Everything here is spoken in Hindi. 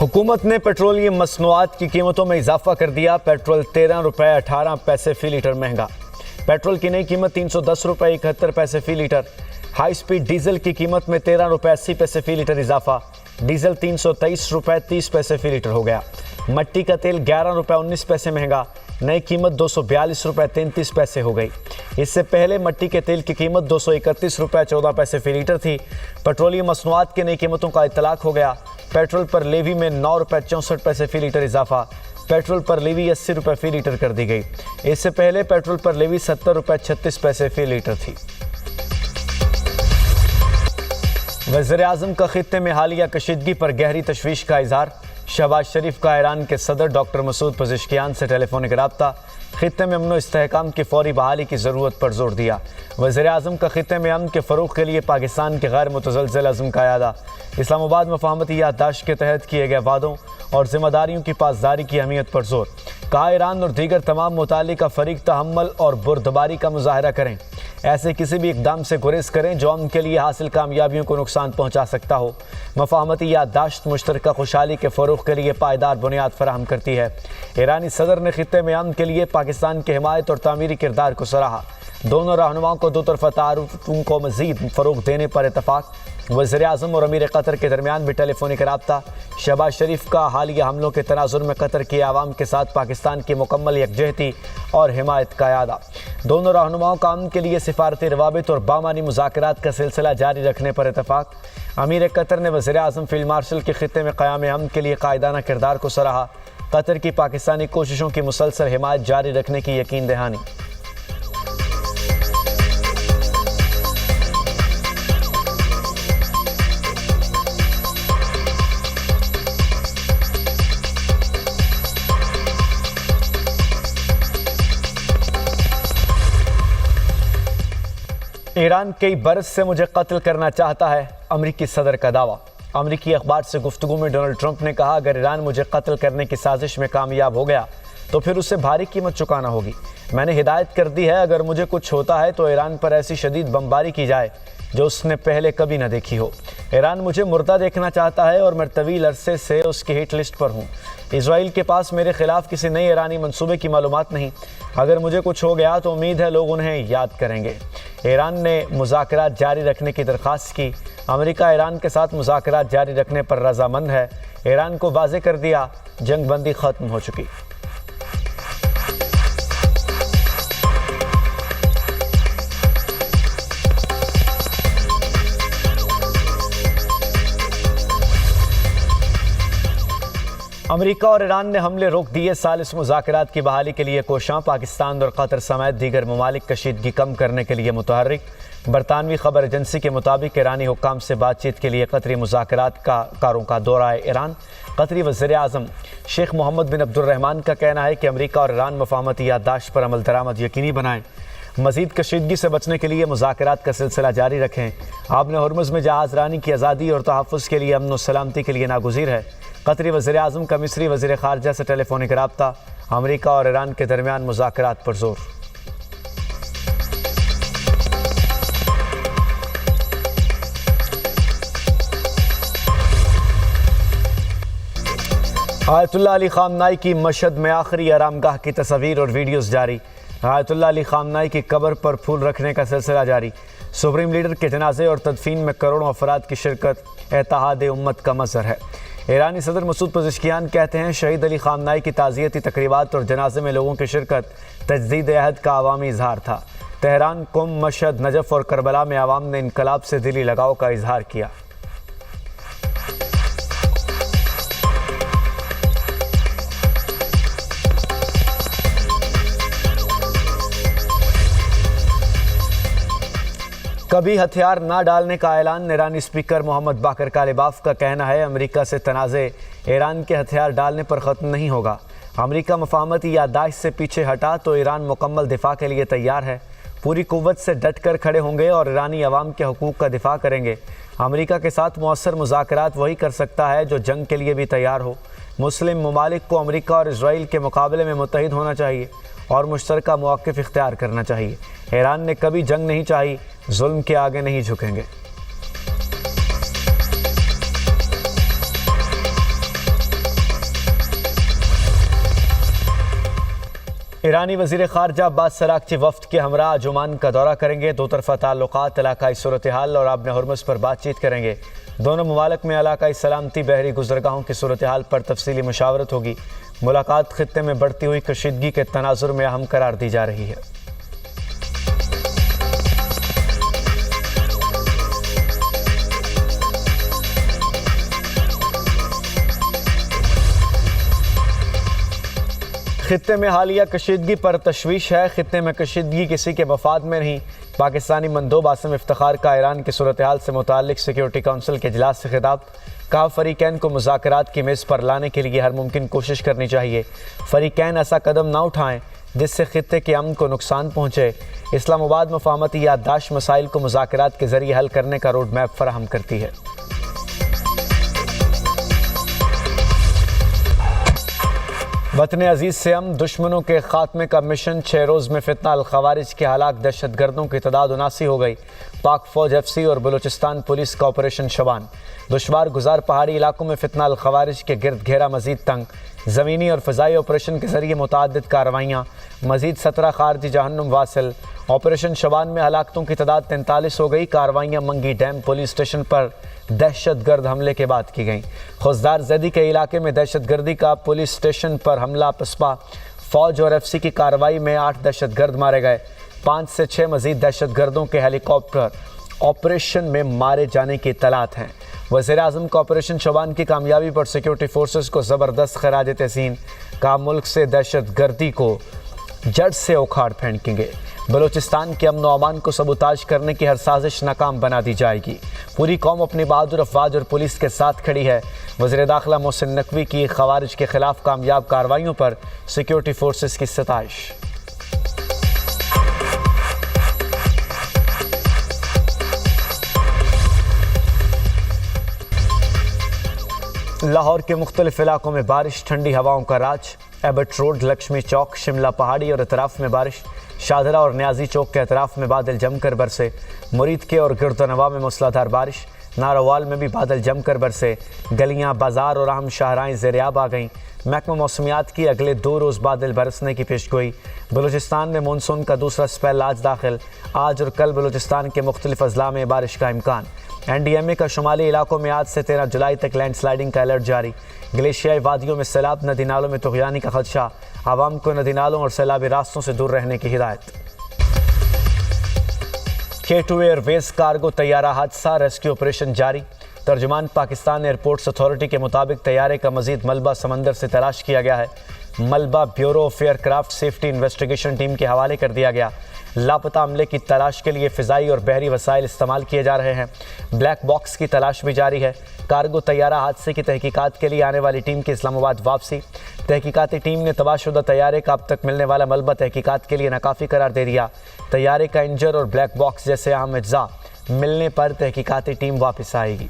हुकूमत ने पेट्रोलियम मसनूआत की कीमतों में इजाफा कर दिया। पेट्रोल 13 रुपये 18 पैसे फ़ी लीटर महंगा। पेट्रोल की नई कीमत 310 रुपये 71 पैसे फ़ी लीटर। हाई स्पीड डीजल की कीमत में 13 रुपये 80 पैसे फ़ी लीटर इजाफा। डीजल 323 रुपये 30 पैसे फ़ी लीटर हो गया। मट्टी का तेल 11 रुपये 19 पैसे महंगा। नई कीमत 242 रुपये 33 पैसे हो गई। इससे पहले मट्टी के तेल की कीमत 231 रुपये 14 पैसे फ़ी लीटर थी। पेट्रोलियम मसनूआत की नई कीमतों का इतलाक हो गया। पेट्रोल पर लेवी में 9 रुपये 64 पैसे फ़ी लीटर इजाफा। पेट्रोल पर लेवी 80 रुपये फ़ी लीटर कर दी गई। इससे पहले पेट्रोल पर लेवी 70 रुपये 36 पैसे फ़ी लीटर थी। वज़ीर-ए-आज़म का खित्ते में हालिया कशीदगी पर गहरी तशवीश का इजहार। शहबाज शरीफ का ईरान के सदर डॉक्टर मसूद पज़ेश्कियान से टेलीफोनिक रब्ता। खित्ते में अमन व इस्तेहकाम की फौरी बहाली की ज़रूरत पर जोर दिया। वज़ीर-ए-आज़म का खित्ते में अमन के फ़रोग़ के लिए पाकिस्तान के गैर मुतज़लज़ल अज़्म का यादा। इस्लामाबाद मफ़ाहमती याददाश्त के तहत किए गए वादों और ज़िम्मेदारियों की पासदारी की अहमियत पर जोर। कहा, ईरान और दीगर तमाम मुताल्लिक़ा फ़रीक़ तहम्मुल और बुरदबारी का मुज़ाहरा करें। ऐसे किसी भी इक़दाम से गुरेज़ करें जो अमन के लिए हासिल कामयाबियों को नुकसान पहुँचा सकता हो। मफ़ाहमती याददाश्त मुश्तरका खुशहाली के फ़रोग़ के लिए पायदार बुनियाद फराहम करती है। ईरानी सदर ने खित्ते में अमन के लिए पाकिस्तान की हिमायत और तामीरी किरदार को सराहा। दोनों रहनुमाओं को दो तरफ़ा तारुफ़ों को मज़ीद फ़रोग़ देने पर इत्तफ़ाक़। वज़ीर-ए-आज़म और अमीर कतर के दरमियान भी टेलीफोनिक रब्ता। शहबाज शरीफ का हालिया हमलों के तनाज़ुर में कतर की आवाम के साथ पाकिस्तान की मुकम्मल यकजहती और हिमायत का यादा। दोनों रहनुमाओं का अमन के लिए सिफारती रवाबित और बामानी मुज़ाकरात का सिलसिला जारी रखने पर इत्तफ़ाक़। अमीर कतर ने वज़ीर-ए-आज़म फ़ील्ड मार्शल के खित्ते में क़याम अमन के लिए कायदाना किरदार को सराहा। कतर की पाकिस्तानी कोशिशों की मुसलसल हिमायत जारी रखने की यकीन दहानी। ईरान कई बरस से मुझे कत्ल करना चाहता है, अमरीकी सदर का दावा। अमरीकी अखबार से गुफ्तगू में डोनाल्ड ट्रंप ने कहा, अगर ईरान मुझे कत्ल करने की साजिश में कामयाब हो गया तो फिर उसे भारी कीमत चुकाना होगी। मैंने हिदायत कर दी है, अगर मुझे कुछ होता है तो ईरान पर ऐसी शदीद बमबारी की जाए जो उसने पहले कभी न देखी हो। ईरान मुझे मुर्दा देखना चाहता है और मैं तवील अरसे से उसकी हिट लिस्ट पर हूँ। इसराइल के पास मेरे खिलाफ किसी नए ईरानी मंसूबे की मालूमात नहीं। अगर मुझे कुछ हो गया तो उम्मीद है लोग उन्हें याद करेंगे। ईरान ने मुज़ाकरात जारी रखने की दरख्वास्त की। अमेरिका ईरान के साथ मुज़ाकरात जारी रखने पर रज़ामंद है। ईरान को वाज़े कर दिया, जंग बंदी ख़त्म हो चुकी। अमेरिका और ईरान ने हमले रोक दिए। सालिस मुज़ाकरात की बहाली के लिए कोशां। पाकिस्तान और कतर समेत दीगर ममालिक कशीदगी कम करने के लिए मुतहर्रिक। बरतानवी खबर एजेंसी के मुताबिक ईरानी हुक्काम से बातचीत के लिए कतरी मुज़ाकरात कारों का दौरा है ईरान। कतरी वज़ीर-ए-आज़म शेख मोहम्मद बिन अब्दुर्रहमान का कहना है कि अमेरिका और ईरान मफ़ाहमती याददाश्त पर अमल दरामद यकीनी बनाएं। मज़ीद कशीदगी से बचने के लिए मुज़ाकरात का सिलसिला जारी रखें। आपने हुर्मुज़ में जहाज़ रानी की आज़ादी और तहफ़्फ़ुज़ के लिए अमन व सलामती के लिए नागुज़ीर है। कतरी वज़ीर-ए-आज़म का मिस्री वज़ीर ख़ारजा से टेलीफोनिक रब्ता। अमेरिका और ईरान के दरमियान मुज़ाकरात पर जोर। आयतुल्लाह अली ख़ामनाई की मशहद में आखिरी आरामगाह की तस्वीर और वीडियोज़ जारी। आयतुल्लाह अली ख़ामनाई की कब्र पर फूल रखने का सिलसिला जारी। सुप्रीम लीडर के जनाजे और तदफीन में करोड़ों अफराद की शिरकत इत्तेहाद उम्मत का मज़हर है। ईरानी सदर मसूद पज़ेश्कियान कहते हैं, शहीद अली ख़ामनाई की ताज़ियती तकरीबात और जनाजे में लोगों की शिरकत तजदीद अहद का अवामी इजहार था। तेहरान, कुम, मशहद, नजफ़ और करबला में आवाम ने इनकलाब से दिली लगाव का इजहार किया। कभी हथियार ना डालने का ऐलान। ईरानी स्पीकर मोहम्मद बाकर कालिबाफ का कहना है, अमेरिका से तनाज़े ईरान के हथियार डालने पर ख़त्म नहीं होगा। अमेरिका मफ़ाहमती याददाश्त से पीछे हटा तो ईरान मुकम्मल दिफा के लिए तैयार है। पूरी कुव्वत से डट कर खड़े होंगे और ईरानी अवाम के हकूक़ का दिफा करेंगे। अमेरिका के साथ मौसर मुज़ाकरात वही कर सकता है जो जंग के लिए भी तैयार हो। मुस्लिम ममालिक को अमेरिका और इसराइल के मुकाबले में मुत्तहिद होना चाहिए और मुश्तरका मौक़िफ़ इख्तियार करना चाहिए। ईरान ने कभी जंग नहीं चाही, जुल्म के आगे नहीं झुकेंगे। ईरानी वज़ीर ख़ारजा अब्बास अराग़ची वफ़द के हमरा आज ओमान का दौरा करेंगे। दो तरफ़ा ताल्लुक़ात, इलाक़ाई सूरत हाल और आबन हुर्मुज़ पर बातचीत करेंगे। दोनों ममालिक में इलाक़ाई सलामती, बहरी गुज़रगाहों की सूरत हाल पर तफसीली मुशावरत होगी। मुलाकात ख़ित्ते में बढ़ती हुई कशीदगी के तनाज़ुर में अहम करार दी जा रही है। खित्ते में हालिया कशीदगी पर तशवीश है। खित्ते में कशीदगी किसी के मफाद में नहीं। पाकिस्तानी मंदूब आसिम इफ्तिखार का ईरान की सूरत हाल से मुताल्लिक सिक्योरिटी काउंसिल के इजलास से खिताब। कहा, फरीकैन को मुज़ाकरात की मेज़ पर लाने के लिए हर मुमकिन कोशिश करनी चाहिए। फरीकैन ऐसा कदम ना उठाएं जिससे खित्ते के अमन को नुकसान पहुँचे। इस्लामाबाद मफाहमती याददाश्त मसाइल को मुज़ाकरात के ज़रिए हल करने का रोड मैप फराहम करती है। वतन अजीज़ से हम दुश्मनों के खात्मे का मिशन 6 रोज़ में फितना अल खवारिज के हलाक दहशतगर्दों की तादाद 79 हो गई। पाक फौज FC और बलूचिस्तान पुलिस का ऑपरेशन शबान। दुश्वार गुजार पहाड़ी इलाकों में फितना अल खवारिज के गिरद घेरा मजीद तंग। ज़मीनी और फ़ज़ाई ऑपरेशन के ज़रिए मुतअद्दिद कार्रवाइयाँ। मजीद 17 खारजी जहन्नुम वासिल। ऑपरेशन शबान में हलाकतों की तादाद 43 हो गई। कार्रवाइयाँ मंगी डैम पुलिस स्टेशन पर दहशतगर्द हमले के बाद की गई। खुजदार जैदी के इलाके में दहशतगर्दी का पुलिस स्टेशन पर हमला पसपा। फौज और FC की कार्रवाई में 8 दहशतगर्द मारे गए। 5 से 6 मजीद दहशतगर्दों के हेलीकॉप्टर ऑपरेशन में मारे जाने की इत्तलात हैं। वज़ीर-ए-आज़म का ऑपरेशन शबान की कामयाबी पर सिक्योरिटी फोर्सेस को ज़बरदस्त खराज तहसीन। कहा, मुल्क से दहशतगर्दी को जड़ से उखाड़ फेंकेंगे। बलूचिस्तान के अमन व अमान को सबूताज करने की हर साजिश नाकाम बना दी जाएगी। पूरी कौम अपनी बहादुर अफवाज और पुलिस के साथ खड़ी है। वज़ीर दाखिला मोहसिन नकवी की खवारिज के खिलाफ कामयाब कार्रवाइयों पर सिक्योरिटी फोर्सेस की सताइश। लाहौर के मुख्तलिफ इलाकों में बारिश, ठंडी हवाओं का राज। एबट रोड, लक्ष्मी चौक, शिमला पहाड़ी और अतराफ में बारिश। शाहदरा और न्याजी चौक के अतराफ में बादल जमकर बरसे। मुरीद के और गिरदनवा में मूसलाधार बारिश। नारोवाल में भी बादल जमकर बरसे। गलियां, बाजार और अहम शाहराएं ज़ेरियाब आ गईं। महकमा मौसमियात की अगले 2 रोज़ बादल बरसने की पेशगोई। बलूचिस्तान में मानसून का दूसरा स्पेल आज दाखिल। आज और कल बलूचिस्तान के मुख्तलिफ अजला में बारिश का इम्कान। NDMA का शुमाली इलाकों में आज से 13 जुलाई तक लैंडस्लाइडिंग का अलर्ट जारी। ग्लेशियाई वादियों में सैलाब, नदी नालों में तुग़यानी का खदशा। आवाम को नदी नालों और सैलाबी रास्तों से दूर रहने की हिदायत। K2 एयरवेज कार्गो तैयारा हादसा, रेस्क्यू ऑपरेशन जारी। तर्जुमान पाकिस्तान एयरपोर्ट्स अथॉरिटी के मुताबिक तैयारे का मजीद मलबा समंदर से तलाश किया गया है। मलबा bureau of aircraft safety investigation team के हवाले कर दिया गया। लापता अमले की तलाश के लिए फ़िज़ाई और बहरी वसाइल इस्तेमाल किए जा रहे हैं। ब्लैक बॉक्स की तलाश भी जारी है। कार्गो तैयारा हादसे की तहकीकात के लिए आने वाली टीम की इस्लामाबाद वापसी। तहकीकाती टीम ने तबाहशुदा तैयारे का अब तक मिलने वाला मलबा तहकीकात के लिए नाकाफ़ी करार दे दिया। तैयारे का इंजन और ब्लैक बॉक्स जैसे अहम अज्जा मिलने पर तहकीकाती टीम वापस आएगी।